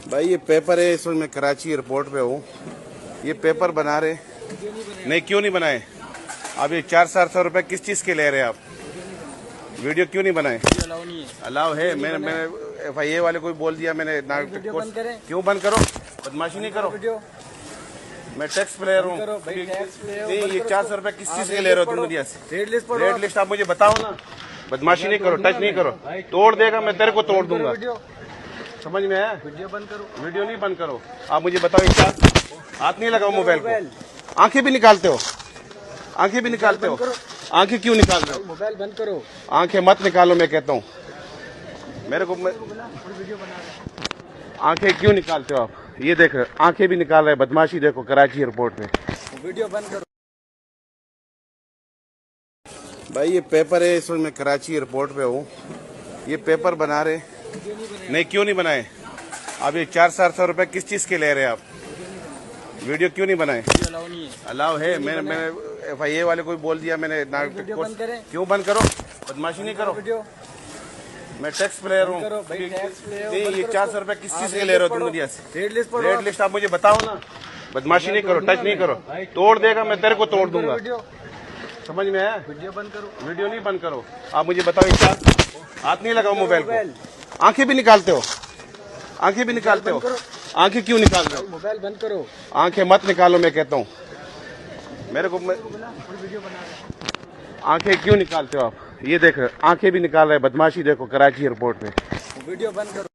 भाई ये पेपर है, इस वक्त मैं कराची एयरपोर्ट पे हूँ। ये पेपर बना रहे नहीं, क्यों नहीं बनाए आप? ये 400-400 रुपए किस चीज़ के ले रहे हैं आप? वीडियो क्यों नहीं बनाए? अलाउ है। मैंने FIA वाले को भी बोल दिया मैंने। क्यों बंद करो? बदमाशी नहीं करो। मैं टैक्स प्लेयर हूँ। नहीं, ये 400 रुपए किस चीज़ के ले रहे हो तुम दुनिया से? रेड लिस्ट आप मुझे बताओ ना। बदमाशी नहीं करो, टच नहीं करो। तोड़ देगा मैं तेरे को तोड़ दूंगा। समझ में आया? वीडियो बंद करो। वीडियो नहीं बंद करो। आप मुझे बताओ, क्या हाथ नहीं लगाओ मोबाइल को। आंखें भी निकालते हो, आंखें भी निकालते हो। आंखें क्यों निकाल रहे हो? मोबाइल बंद करो। आंखें मत निकालो, मैं कहता हूँ। मेरे को आंखें क्यों निकालते हो आप? ये देख, आंखें भी निकाल रहे हैं। बदमाशी देखो कराची एयरपोर्ट में। वीडियो बंद करो। भाई ये पेपर है, इस वक्त मैं कराची एयरपोर्ट पे हूँ। ये पेपर बना रहे नहीं, क्यों नहीं बनाए आप? ये 400-400 रुपए किस चीज़ के ले रहे हैं आप? वीडियो क्यों नहीं बनाए? अलाउ है। मैंने FIA वाले को भी बोल दिया मैंने। क्यों बंद करो? बदमाशी नहीं करो। मैं टैक्स प्लेयर हूँ। नहीं, ये 400 रुपए किस चीज़ के ले रहे हो तुम दुनिया से? रेड लिस्ट आप मुझे बताओ ना। बदमाशी नहीं करो, टच नहीं करो। तोड़ देगा मैं तेरे को तोड़ दूंगा। समझ में आया? वीडियो बंद करो। वीडियो नहीं बंद करो। आप मुझे बताओ, क्या हाथ नहीं लगाओ मोबाइल को। आंखें भी निकालते हो, आंखें भी निकालते हो। आंखें क्यों निकाल रहे हो? मोबाइल बंद करो। आंखें मत निकालो, मैं कहता हूँ। मेरे को आंखें क्यों निकालते हो आप? ये देख, आंखें भी निकाल रहे हैं। बदमाशी देखो कराची एयरपोर्ट में। वीडियो बंद करो।